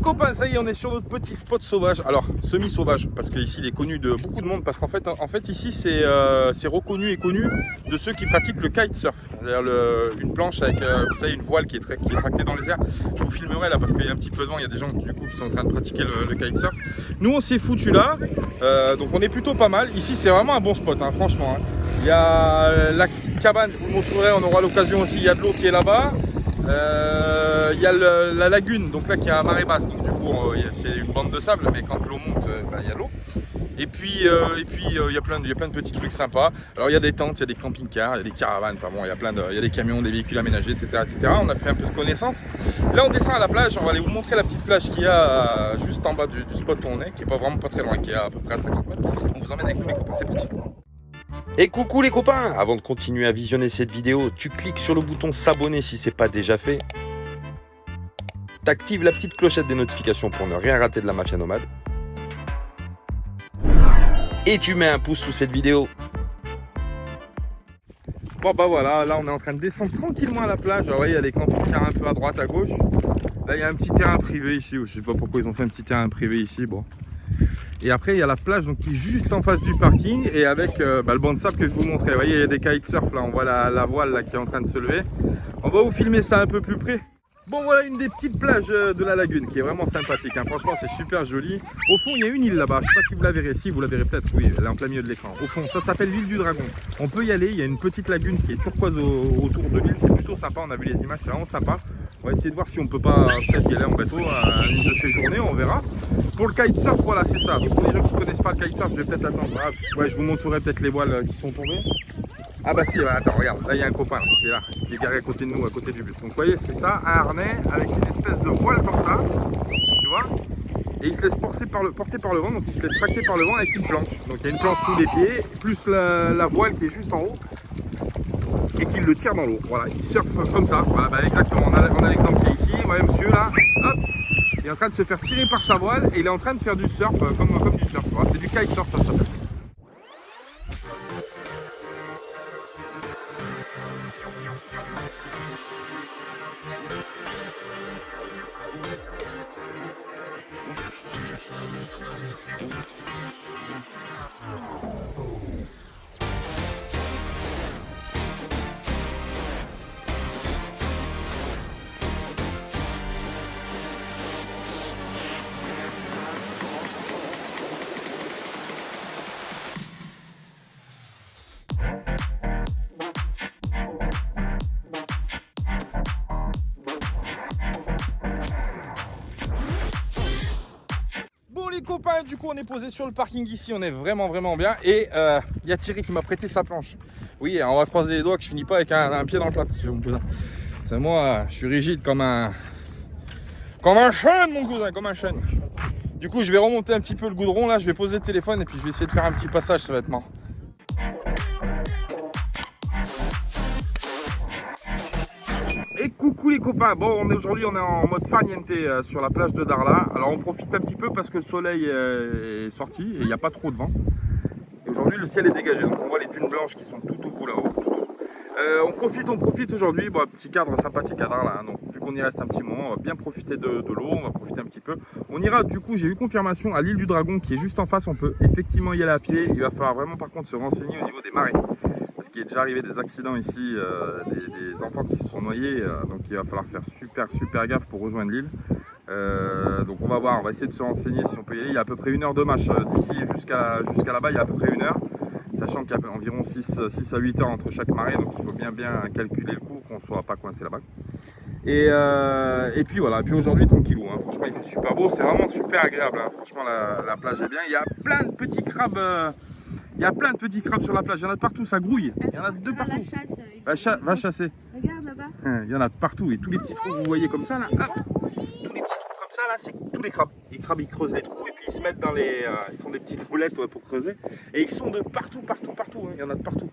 copains, ça y est, on est sur notre petit spot sauvage. Alors, semi-sauvage, parce qu'ici il est connu de beaucoup de monde. Parce qu'en fait, ici c'est reconnu et connu de ceux qui pratiquent le kitesurf. C'est-à-dire une planche avec, vous savez, une voile qui est tractée dans les airs. Je vous filmerai là parce qu'il y a un petit peu de vent. Il y a des gens du coup qui sont en train de pratiquer le kitesurf. Nous, on s'est foutu là. Donc, on est plutôt pas mal. Ici, c'est vraiment un bon spot, hein, franchement. Hein. Il y a la petite cabane, je vous le montrerai. On aura l'occasion aussi. Il y a de l'eau qui est là-bas. Il y a la lagune, donc là qui a un marée basse, donc du coup c'est une bande de sable, mais quand l'eau monte, il y a l'eau. Et puis il y a plein de petits trucs sympas. Alors il y a des tentes, il y a des camping-cars, il y a des caravanes, enfin bon, il y a des camions, des véhicules aménagés, etc., etc. On a fait un peu de connaissances. Là on descend à la plage, on va aller vous montrer la petite plage qu'il y a juste en bas du spot où on est, qui est vraiment pas très loin, qui est à peu près à 50 mètres. On vous emmène avec nous les copains, c'est parti. Et coucou les copains! Avant de continuer à visionner cette vidéo, tu cliques sur le bouton s'abonner si c'est pas déjà fait. T'actives la petite clochette des notifications pour ne rien rater de la Mafia Nomade. Et tu mets un pouce sous cette vidéo. Bon bah voilà, là on est en train de descendre tranquillement à la plage. Alors, vous voyez, il y a des camping-cars un peu à droite, à gauche. Là il y a un petit terrain privé ici, je sais pas pourquoi ils ont fait un petit terrain privé ici, bon. Et après il y a la plage donc, qui est juste en face du parking et avec le banc de sable que je vous montrais. Vous voyez, il y a des kitesurf là, on voit la voile là qui est en train de se lever. On va vous filmer ça un peu plus près. Bon voilà une des petites plages de la lagune qui est vraiment sympathique, hein. Franchement c'est super joli. Au fond il y a une île là-bas, je sais pas si vous la verrez, si vous la verrez peut-être, oui, elle est en plein milieu de l'écran. Au fond ça s'appelle l'île du Dragon. On peut y aller, il y a une petite lagune qui est turquoise autour de l'île, c'est plutôt sympa, on a vu les images, c'est vraiment sympa. On va essayer de voir si on peut pas peut-être y aller en bateau à une de ces journées, on verra. Pour le kitesurf, voilà c'est ça. Donc pour les gens qui connaissent pas le kitesurf, je vais peut-être attendre. Ah, ouais, je vous montrerai peut-être les voiles qui sont tombées. Ah bah si, attends, regarde, là il y a un copain qui est là, qui est garé à côté de nous, à côté du bus. Donc vous voyez, c'est ça, un harnais avec une espèce de voile comme ça, tu vois. Et il se laisse porter par le vent, donc il se laisse tracter par le vent avec une planche. Donc il y a une planche sous les pieds, plus la voile qui est juste en haut, et qu'il le tire dans l'eau. Voilà, il surfe comme ça, voilà, bah exactement, on a l'exemple qui est ici, vous voyez monsieur là, hop, il est en train de se faire tirer par sa voile, et il est en train de faire du surf, comme du surf, voilà, c'est du kitesurf ça s'appelle. Les copains, du coup on est posé sur le parking ici, on est vraiment bien et il y a Thierry qui m'a prêté sa planche. Oui, on va croiser les doigts que je finis pas avec un pied dans le plat. C'est moi, je suis rigide comme un chêne mon cousin, comme un chêne. Du coup je vais remonter un petit peu le goudron là, je vais poser le téléphone et puis je vais essayer de faire un petit passage sur vêtements. Et coucou les copains, bon aujourd'hui on est en mode farniente sur la plage de Darla. Alors on profite un petit peu parce que le soleil est sorti et il n'y a pas trop de vent. Et aujourd'hui le ciel est dégagé, donc on voit les dunes blanches qui sont tout au bout là-haut. On profite aujourd'hui, bon, petit cadre sympathique à Darla, hein, donc vu qu'on y reste un petit moment, on va bien profiter de l'eau, on va profiter un petit peu. On ira du coup, j'ai eu confirmation à l'île du Dragon qui est juste en face, on peut effectivement y aller à pied. Il va falloir vraiment par contre se renseigner au niveau des marées. Parce qu'il est déjà arrivé des accidents ici, des enfants qui se sont noyés, donc il va falloir faire super gaffe pour rejoindre l'île. Donc on va voir, on va essayer de se renseigner si on peut y aller. Il y a à peu près 1 heure de marche d'ici jusqu'à là-bas, il y a à peu près 1 heure. Sachant qu'il y a environ 6 à 8 heures entre chaque marée, donc il faut bien calculer le coup, qu'on ne soit pas coincé là-bas. Et puis voilà, et puis aujourd'hui tranquillou, hein. Franchement il fait super beau, c'est vraiment super agréable, hein. Franchement la plage est bien, il y a plein de petits crabes. Il y a plein de petits crabes sur la plage, il y en a de partout, ça grouille. Il y en a de partout. Va chasser. Regarde là-bas. Il y en a de partout et tous les petits trous que vous voyez comme ça là, hop, tous les petits trous comme ça là, c'est tous les crabes. Les crabes ils creusent les trous et puis ils se mettent dans les, ils font des petites boulettes pour creuser. Et ils sont de partout, hein. Il y en a de partout.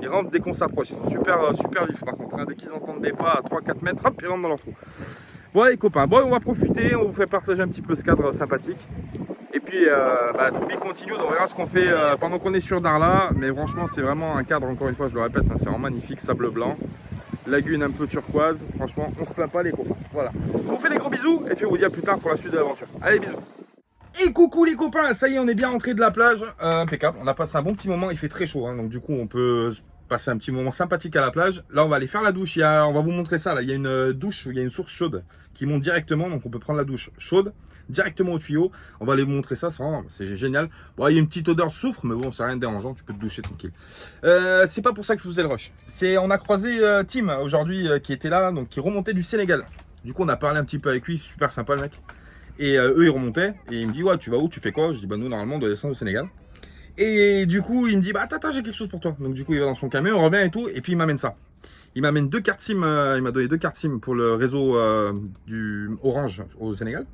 Ils rentrent dès qu'on s'approche, ils sont super vifs par contre, hein. Dès qu'ils entendent des pas à 3-4 mètres, hop, ils rentrent dans leur trou. Bon les copains, bon on va profiter, on vous fait partager un petit peu ce cadre sympathique. Et puis, to be continued, on verra ce qu'on fait pendant qu'on est sur Darla. Mais franchement, c'est vraiment un cadre, encore une fois, je le répète, hein, c'est vraiment magnifique, sable blanc. lagune un peu turquoise. Franchement, on se plaint pas les copains. Voilà. On vous fait des gros bisous et puis on vous dit à plus tard pour la suite de l'aventure. Allez, bisous. Et coucou les copains, ça y est, on est bien entré de la plage. Impeccable, on a passé un bon petit moment, il fait très chaud, hein, donc du coup on peut passer un petit moment sympathique à la plage. Là on va aller faire la douche, on va vous montrer ça, là il y a une douche, il y a une source chaude qui monte directement, donc on peut prendre la douche chaude directement au tuyau. On va aller vous montrer ça, c'est génial. Bon, il y a une petite odeur de soufre, mais bon, c'est rien de dérangeant, tu peux te doucher tranquille. C'est pas pour ça que je faisais le rush. On a croisé Tim aujourd'hui qui était là, donc qui remontait du Sénégal. Du coup on a parlé un petit peu avec lui, super sympa le mec. Et eux ils remontaient et il me dit ouais tu vas où, tu fais quoi? Je dis bah nous normalement on doit descendre au Sénégal. Et du coup il me dit bah attends j'ai quelque chose pour toi. Donc du coup il va dans son camion, on revient et tout, et puis il m'amène ça. Il m'amène 2 cartes SIM, il m'a donné 2 cartes SIM pour le réseau du Orange au Sénégal.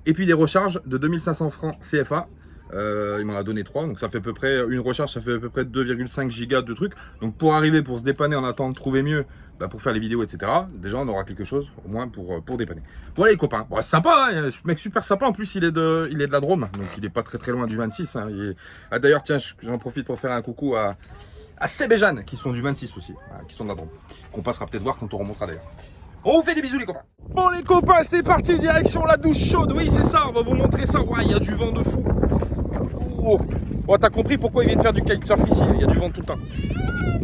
Et puis des recharges de 2500 francs CFA. Il m'en a donné 3, donc ça fait à peu près une recharge, ça fait à peu près 2,5 gigas de trucs. Donc pour arriver, pour se dépanner en attendant de trouver mieux, bah pour faire les vidéos, etc. Déjà on aura quelque chose au moins pour dépanner. Voilà les copains, bon, c'est sympa, hein, ce mec super sympa. En plus il est de la Drôme, donc il est pas très loin du 26. Hein. D'ailleurs tiens, j'en profite pour faire un coucou à Seb et Jeanne qui sont du 26 aussi, qui sont de la Drôme, qu'on passera peut-être voir quand on remontera d'ailleurs. On vous fait des bisous les copains. Bon les copains, c'est parti, direction la douche chaude. Oui c'est ça, on va vous montrer ça. Ouais, il y a du vent de fou. Oh, t'as compris pourquoi il vient de faire du kitesurf ici, il y a du vent tout le temps.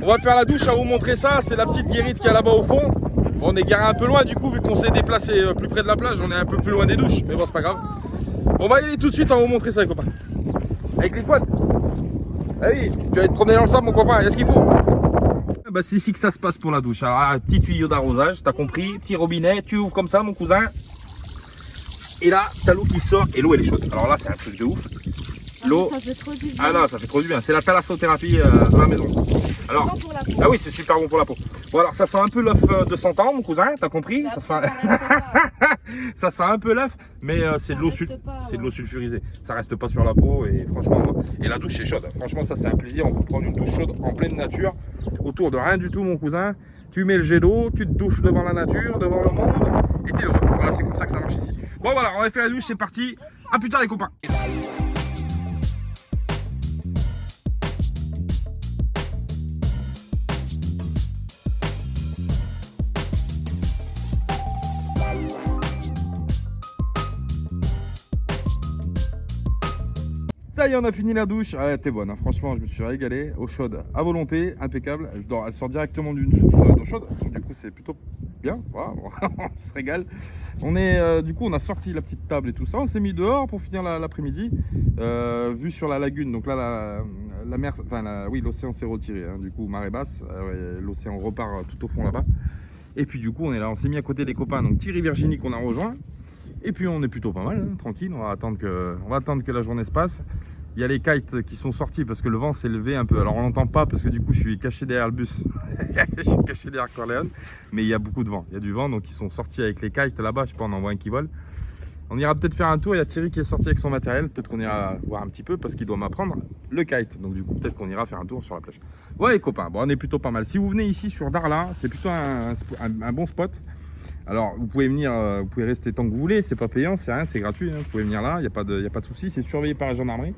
On va faire la douche, à vous montrer ça. C'est la petite guérite qu'il y a là-bas au fond. On est garé un peu loin du coup, vu qu'on s'est déplacé plus près de la plage, on est un peu plus loin des douches. Mais bon, c'est pas grave. On va y aller tout de suite, on va vous montrer ça les copains. Avec les quads. Allez, tu vas aller te promener dans le sable mon copain, il y a ce qu'il faut. Bah, c'est ici que ça se passe pour la douche. Alors, un petit tuyau d'arrosage, t'as compris, petit robinet, tu ouvres comme ça mon cousin. Et là, t'as l'eau qui sort et l'eau elle est chaude. Alors là, c'est un truc de ouf. L'eau. Ça fait trop du bien. Ah non, ça fait trop du bien. C'est la thalassothérapie à la maison. Alors, bon pour la peau. Ah oui, c'est super bon pour la peau. Bon alors, ça sent un peu l'œuf de 100 ans, mon cousin, t'as compris? Ça sent... ça sent un peu l'œuf, mais c'est de l'eau sulfurisée. Ça reste pas sur la peau et franchement, et la douche est chaude. Franchement, ça c'est un plaisir. On peut prendre une douche chaude en pleine nature, autour de rien du tout, mon cousin. Tu mets le jet d'eau, tu te douches devant la nature, devant le monde, et t'es heureux. Voilà, c'est comme ça que ça marche ici. Bon voilà, on va faire la douche, c'est parti. À plus tard les copains. Ça y est, on a fini la douche. Elle était bonne, hein. Franchement, je me suis régalé. Eau chaude à volonté, impeccable. Elle sort directement d'une source d'eau chaude. Donc, du coup, c'est plutôt bien. Voilà, on se régale. Du coup, on a sorti la petite table et tout ça. On s'est mis dehors pour finir l'après-midi. Vue sur la lagune. Donc là, la mer, oui, l'océan s'est retiré. Hein. Du coup, marée basse. L'océan repart tout au fond là-bas. Et puis, du coup, on est là. On s'est mis à côté des copains. Donc, Thierry Virginie qu'on a rejoint. Et puis on est plutôt pas mal, hein, tranquille, on va attendre que la journée se passe. Il y a les kites qui sont sortis parce que le vent s'est levé un peu. Alors on n'entend pas parce que du coup je suis caché derrière le bus. Je suis caché derrière Corleone. Mais il y a beaucoup de vent, il y a du vent, donc ils sont sortis avec les kites là-bas, je sais pas, on en voit un qui vole. On ira peut-être faire un tour, il y a Thierry qui est sorti avec son matériel. Peut-être qu'on ira voir un petit peu parce qu'il doit m'apprendre le kite. Donc du coup peut-être qu'on ira faire un tour sur la plage. Voilà les copains, bon on est plutôt pas mal. Si vous venez ici sur Darla, c'est plutôt un bon spot. Alors vous pouvez venir, vous pouvez rester tant que vous voulez, c'est pas payant, c'est rien, c'est gratuit, hein. Vous pouvez venir là, il n'y a pas de souci, c'est surveillé par la gendarmerie.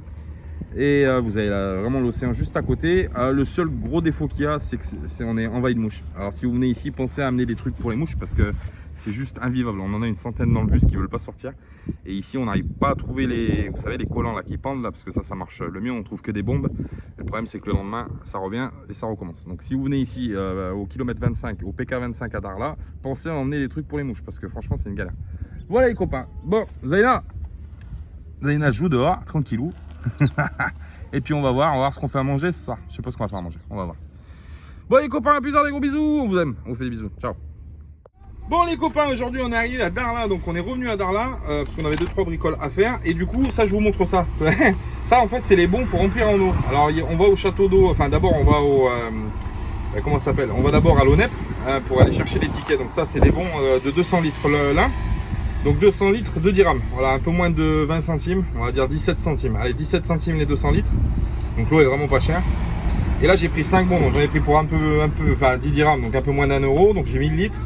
Et vous avez vraiment l'océan juste à côté. Le seul gros défaut qu'il y a, c'est qu'on est envahi de mouches. Alors si vous venez ici, pensez à amener des trucs pour les mouches parce que c'est juste invivable. On en a une centaine dans le bus qui ne veulent pas sortir. Et ici, on n'arrive pas à trouver vous savez, les collants là qui pendent là, parce que ça marche le mieux, on trouve que des bombes. Le problème, c'est que le lendemain, ça revient et ça recommence. Donc si vous venez ici au kilomètre 25, au PK25 à Darla, pensez à emmener des trucs pour les mouches parce que franchement, c'est une galère. Voilà les copains. Bon, Zaina joue dehors, tranquillou. Et puis on va voir ce qu'on fait à manger ce soir. Je sais pas ce qu'on va faire à manger, on va voir. Bon les copains, à plus tard, des gros bisous, on vous aime, on vous fait des bisous, ciao. Bon les copains, aujourd'hui on est arrivé à Darla, donc on est revenu à Darla parce qu'on avait 2-3 bricoles à faire. Et du coup ça je vous montre ça. Ça en fait c'est les bons pour remplir en eau. Alors on va au château d'eau, enfin d'abord on va au comment ça s'appelle, on va d'abord à l'ONEP pour aller chercher les tickets. Donc ça c'est des bons de 200 litres l'un. Donc 200 litres, 2 dirhams, voilà, un peu moins de 20 centimes, on va dire 17 centimes. Allez, 17 centimes les 200 litres. Donc l'eau est vraiment pas chère. Et là j'ai pris 5 bons, donc j'en ai pris pour un peu, enfin 10 dirhams, donc un peu moins d'1 euro. Donc j'ai 1000 litres.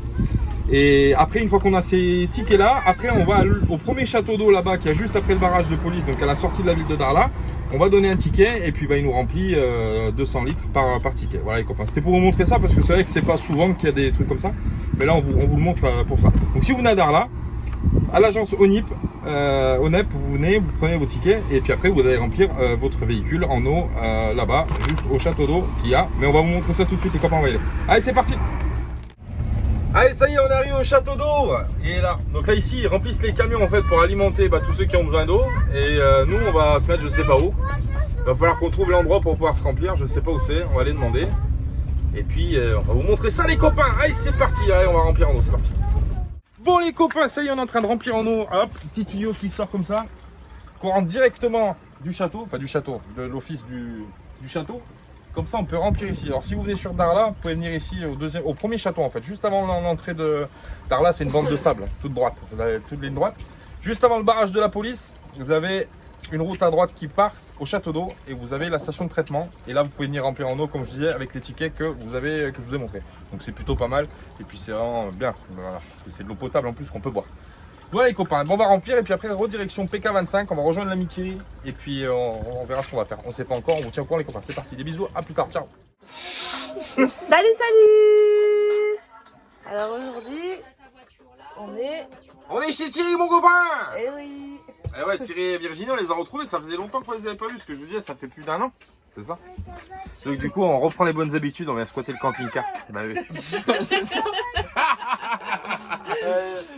Et après, une fois qu'on a ces tickets là, après on va au premier château d'eau là-bas qui est juste après le barrage de police, donc à la sortie de la ville de Darla. On va donner un ticket et puis il nous remplit 200 litres par ticket. Voilà les copains, c'était pour vous montrer ça parce que c'est vrai que c'est pas souvent qu'il y a des trucs comme ça. Mais là on vous le montre pour ça. Donc si vous venez à Darla, à l'agence ONIP, vous venez, vous prenez vos tickets et puis après vous allez remplir votre véhicule en eau là-bas, juste au château d'eau qu'il y a. Mais on va vous montrer ça tout de suite les copains, on va y aller. Allez c'est parti. Allez ça y est, on arrive au château d'eau. Et là, donc là ici ils remplissent les camions en fait pour alimenter tous ceux qui ont besoin d'eau. Et nous on va se mettre je sais pas où. Il va falloir qu'on trouve l'endroit pour pouvoir se remplir, je sais pas où c'est, on va aller demander. Et puis on va vous montrer ça les copains. Allez c'est parti, allez on va remplir en eau, c'est parti. Bon les copains, ça y est on est en train de remplir en eau. Hop, petit tuyau qui sort comme ça. Qu'on rentre directement du château, enfin du château, de l'office du château. Comme ça on peut remplir ici. Alors si vous venez sur Darla, vous pouvez venir ici au premier château en fait. Juste avant l'entrée de Darla, c'est une bande de sable, toute droite, vous avez toute ligne droite. Juste avant le barrage de la police, vous avez une route à droite qui part au château d'eau et vous avez la station de traitement. Et là vous pouvez venir remplir en eau comme je disais avec les tickets que je vous ai montré. Donc c'est plutôt pas mal et puis c'est vraiment bien, voilà, parce que c'est de l'eau potable en plus qu'on peut boire. Voilà les copains, bon, on va remplir et puis après redirection PK25, on va rejoindre l'amitié et puis on verra ce qu'on va faire. On sait pas encore, on vous tient au courant les copains, c'est parti, des bisous, à plus tard, ciao. Salut, salut. Alors aujourd'hui, On est chez Thierry mon copain. Eh oui. Eh ouais, Thierry et Virginie on les a retrouvés, ça faisait longtemps qu'on les avait pas vus, ce que je vous disais, ça fait plus d'1 an, c'est ça? Donc du coup on reprend les bonnes habitudes, on vient squatter le camping-car. Bah oui.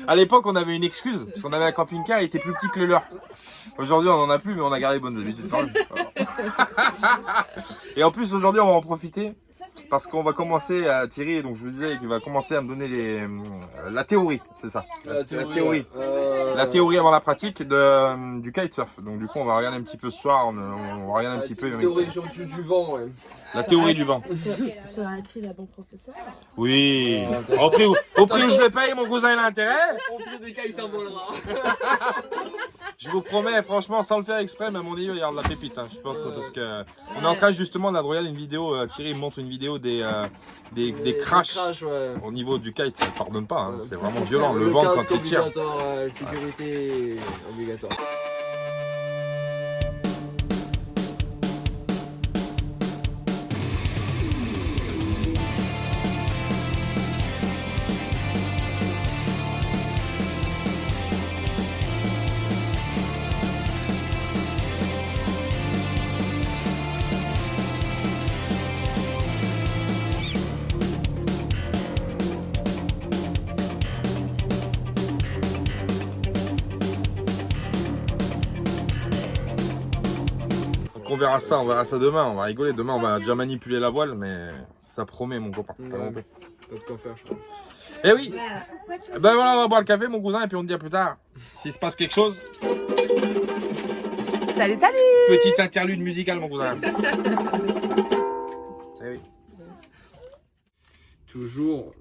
À l'époque, on avait une excuse, parce qu'on avait un camping-car, il était plus petit que le leur. Aujourd'hui, on en a plus, mais on a gardé les bonnes habitudes quand même. Et en plus, aujourd'hui, on va en profiter, parce qu'on va commencer à Thierry, donc je vous disais qu'il va commencer à me donner la théorie, c'est ça. La théorie. La théorie avant la pratique du kitesurf. Donc du coup, on va regarder un petit peu ce soir, on va regarder un petit peu. La théorie du vent, ouais. La théorie du vent. Sera-t-il un bon professeur? Oui. Au prix où je le paye, mon cousin il a intérêt. Au pire des cas, il s'envolera. Je vous promets, franchement, sans le faire exprès, mais à mon niveau, il y a de la pépite, hein, je pense, parce que on est en train justement de regarder une vidéo. Thierry me montre une vidéo des crashs Ouais. au niveau du kite, ça ne pardonne pas, hein, c'est vraiment violent. Le vent quand il tire. Sécurité obligatoire. On verra ça demain, on va rigoler. Demain, on va déjà manipuler la voile, mais ça promet, mon copain. Ouais. T'as de quoi faire, je pense. Eh oui. Ben voilà, on va boire le café, mon cousin, et puis on te dit à plus tard. S'il se passe quelque chose. Salut, salut. Petite interlude musicale, mon cousin. Eh oui. Toujours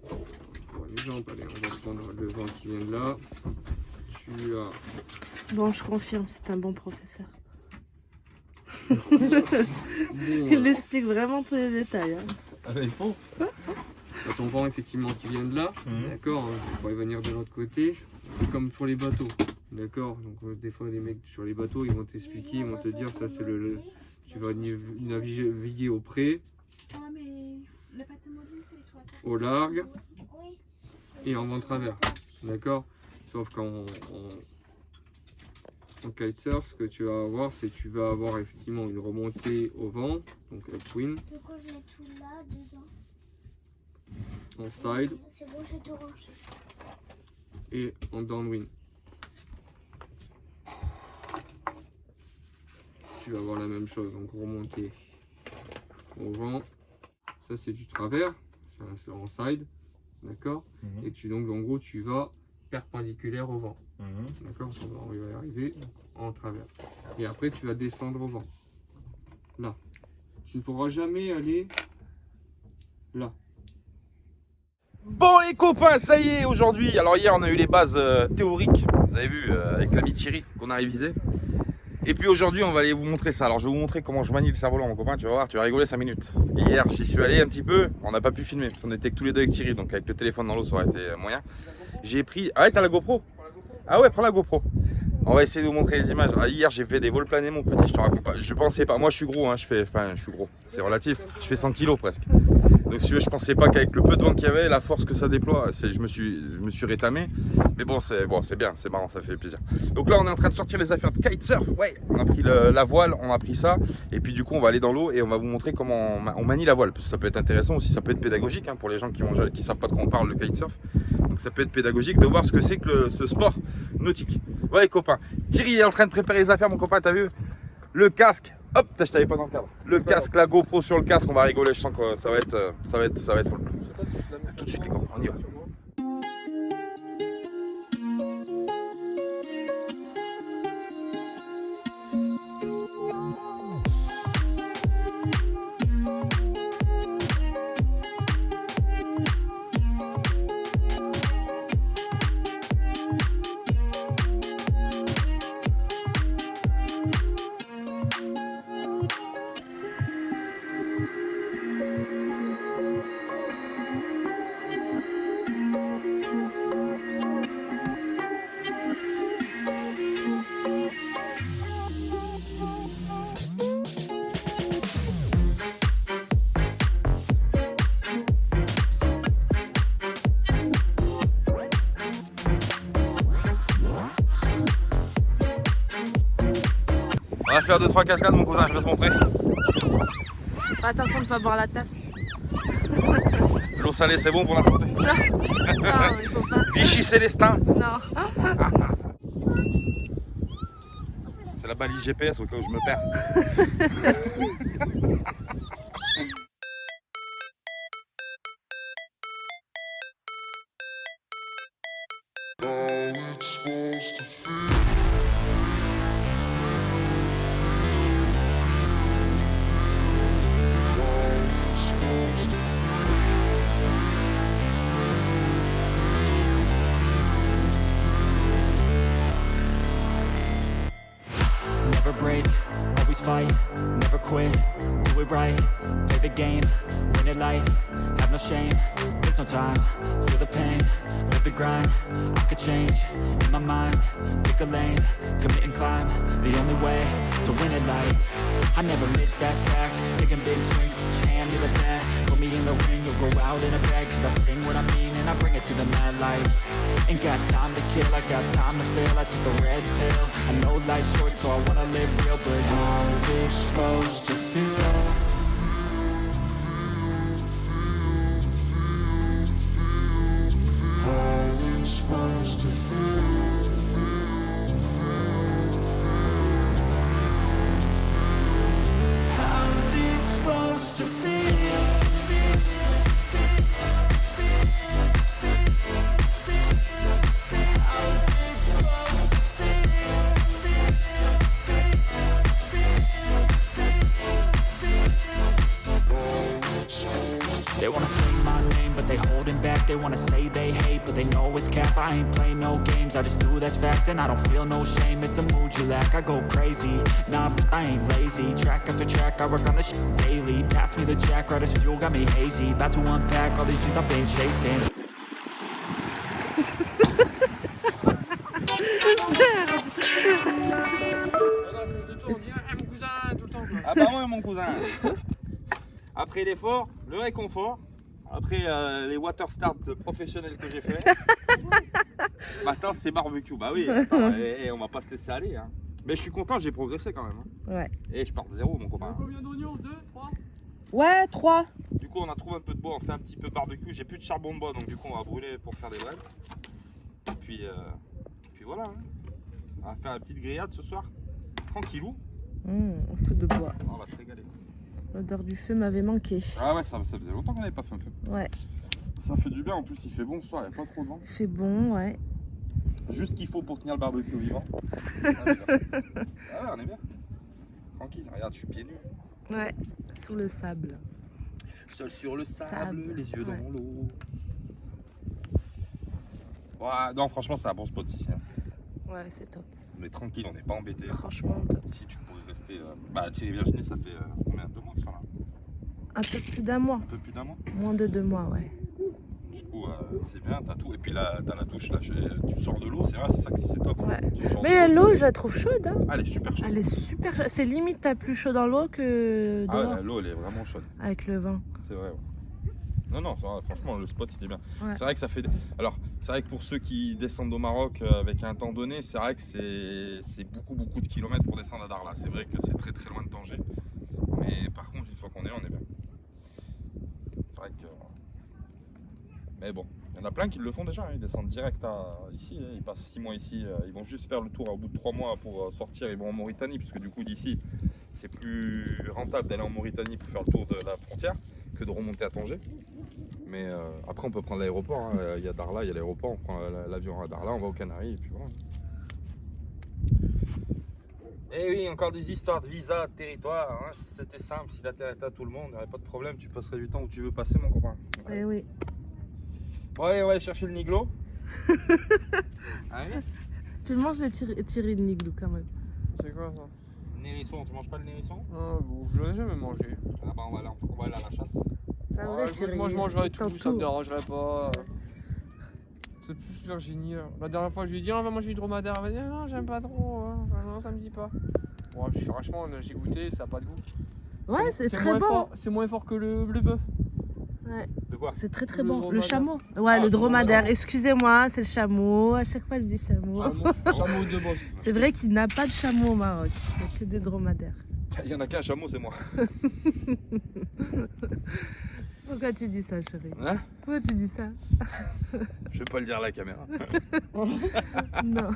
pour les jambes, allez, on va prendre le vent qui vient de là. Tu as. Bon, je confirme, c'est un bon professeur. Bon, Il explique vraiment tous les détails. Hein. Ah ben, il faut. t'as ton vent effectivement qui vient de là, d'accord, il pourrait venir de l'autre côté. C'est comme pour les bateaux, d'accord. Donc des fois les mecs sur les bateaux ils vont t'expliquer, ils vont te dire ça c'est tu vas naviguer au près, au large et en vent de travers, d'accord. Sauf qu'en kitesurf, ce que tu vas avoir, c'est que tu vas avoir effectivement une remontée au vent, donc upwind. En side et en downwind. Tu vas avoir la même chose, donc remonter au vent. Ça c'est du travers, c'est en side, d'accord. Et donc en gros tu vas perpendiculaire au vent, d'accord. On va y arriver en travers. Et après tu vas descendre au vent. Là, tu ne pourras jamais aller là. Bon les copains, ça y est aujourd'hui. Alors hier on a eu les bases théoriques, vous avez vu avec l'ami Thierry qu'on a révisé. Et puis aujourd'hui, on va aller vous montrer ça. Alors, je vais vous montrer comment je manie le cerf-volant, mon copain. Tu vas voir, tu vas rigoler 5 minutes. Hier, j'y suis allé un petit peu. On n'a pas pu filmer. On était que tous les deux avec Thierry. Donc, avec le téléphone dans l'eau, ça aurait été moyen. J'ai pris. Ah ouais, t'as la GoPro? Ah ouais, prends la GoPro. On va essayer de vous montrer les images. Ah, hier, j'ai fait des vols planés, mon petit. Je te raconte pas. Je pensais pas. Moi, je suis gros. Hein. Je suis gros. C'est relatif. Je fais 100 kilos presque. Donc, si tu veux, je pensais pas qu'avec le peu de vent qu'il y avait, la force que ça déploie, je me suis rétamé. Mais bon, c'est bien, c'est marrant, ça fait plaisir. Donc là, on est en train de sortir les affaires de kitesurf. Ouais, on a pris la voile, on a pris ça. Et puis du coup, on va aller dans l'eau et on va vous montrer comment on manie la voile. Parce que ça peut être intéressant aussi, ça peut être pédagogique hein, pour les gens qui savent pas de quoi on parle, le kitesurf. Donc ça peut être pédagogique de voir ce que c'est que ce sport nautique. Ouais, copain. Thierry est en train de préparer les affaires, mon copain, t'as vu? Le casque. Hop, je t'avais pas dans le cadre. Le casque, la GoPro sur le casque, on va rigoler, je sens que ça va être full. Tout de suite les copains, on y va. On va faire 2-3 cascades, mon cousin, je vais te montrer. Attention de ne pas boire la tasse. L'eau salée, c'est bon pour la santé. Non, il faut pas. Vichy Célestin. Non. C'est la balise GPS au cas où je me perds. Never break, always fight, never quit, do it right, play the game, win it life, have no shame, there's no time, feel the pain, live the grind, I could change, in my mind, pick a lane, commit and climb, the only way to win it life, I never miss, that's fact, taking big swings, hand me the bat, put me in the ring, you'll go out in a bag, cause I sing what I mean and I bring it to the mad light, ain't got time to kill, I got time to feel, I took the red pill, I know life's short so I wanna live real, but how's it supposed to feel? How's it supposed to feel? How's it supposed to feel? They wanna say my name, but they holding back. They wanna say they hate, but they know it's cap. I ain't play no games, I just do, that's fact. And I don't feel no shame, it's a mood you lack. I go crazy, nah, but I ain't lazy. Track after track, I work on this shit daily. Pass me the jack, right as fuel, got me hazy. About to unpack all these shit I've been chasing. Ah bah ouais mon cousin. Après l'effort, le réconfort, après les water start professionnels que j'ai fait, maintenant c'est barbecue. Bah oui, attends, on va pas se laisser aller. Hein. Mais je suis content, j'ai progressé quand même. Hein. Ouais. Et je pars de zéro mon copain. Combien d'oignons? 2, 3? Ouais, 3. Du coup on a trouvé un peu de bois, on fait un petit peu barbecue. J'ai plus de charbon de bois donc du coup on va brûler pour faire des braises. Puis voilà. Hein. On va faire une petite grillade ce soir. Tranquillou. On fout de bois. On va se régaler. L'odeur du feu m'avait manqué. Ah ouais, ça faisait longtemps qu'on n'avait pas fait un feu. Ouais. Ça fait du bien, en plus il fait bon ce soir, il n'y a pas trop de vent. Il fait bon, ouais. Juste ce qu'il faut pour tenir le barbecue vivant. Ah ouais, on est bien. Tranquille, regarde, je suis pieds nus. Ouais, sous le sable. Seul sur le sable, Sable, les yeux ouais. dans l'eau. Ouais, non, franchement, c'est un bon spot ici. Hein. Ouais, c'est top. On est tranquille, on n'est pas embêté. Franchement, top. Ici, tu pourrais rester. Bah, Thierry Virginie, ça fait combien? 2 mois qu'ils sont là? Un peu plus d'un mois. Un peu plus d'un mois. Moins de 2 mois, ouais. Du coup, c'est bien, t'as tout. Et puis là, t'as la douche, là, tu sors de l'eau, c'est vrai, c'est ça qui c'est top. Ouais. Tu sors de Mais l'eau, l'eau, je la trouve chaude. Hein. Ah, elle est super chaude. Elle est super chaude. C'est limite, t'as plus chaud dans l'eau que Ah, dehors. ouais, l'eau, elle est vraiment chaude. Avec le vin. C'est vrai, ouais. Non, non, ça va, franchement, le spot, il est bien. Ouais. C'est vrai que ça fait. Alors, c'est vrai que pour ceux qui descendent au Maroc avec un temps donné, c'est vrai que c'est beaucoup, beaucoup de kilomètres pour descendre à Darla. C'est vrai que c'est très, très loin de Tanger. Mais par contre, une fois qu'on est là, on est bien. C'est vrai que. Mais bon, il y en a plein qui le font déjà. Hein. Ils descendent direct ici. Hein. Ils passent 6 mois ici. Ils vont juste faire le tour au bout de 3 mois pour sortir. Ils vont en Mauritanie, parce que du coup, d'ici, c'est plus rentable d'aller en Mauritanie pour faire le tour de la frontière que de remonter à Tanger. Mais après, on peut prendre l'aéroport. Hein. Il y a Darla, il y a l'aéroport. On prend l'avion à Darla, on va aux Canaries. Et puis voilà. Et oui, encore des histoires de visa, de territoire. Hein. C'était simple. Si la terre était à tout le monde, il n'y aurait pas de problème. Tu passerais du temps où tu veux passer, mon copain. Eh oui. Ouais, on va aller chercher le niglo. Ah oui. Tu le manges le Thierry de Niglou quand même. C'est quoi ça? Nérisson, tu manges pas le nérisson? Ah, bon, je l'ai jamais mangé. Ah bah on va aller à la chasse. C'est un vrai Écoute, Thierry. moi je mangerai T'en tout, ça me dérangerait pas. C'est plus Virginie. La dernière fois je lui ai dit on va manger du dromadaire. Elle m'a dit non j'aime pas trop, hein. Enfin, non ça me dit pas. Bon, franchement j'ai goûté, ça a pas de goût. Ouais, c'est très moins bon. fort, c'est moins fort que le bœuf. Ouais. De quoi? C'est très très Le bon. Le dromadaire. chameau. Ouais, Ah, le dromadaire. dromadaire. Excusez-moi, c'est le chameau. À chaque fois, je dis chameau. Chameau de bosse. C'est vrai qu'il n'a pas de chameau au Maroc. Il n'y a que des dromadaires. Il y en a qu'un chameau, c'est moi. Pourquoi tu dis ça, chérie? Hein? Pourquoi tu dis ça? Je vais pas le dire à la caméra. Non.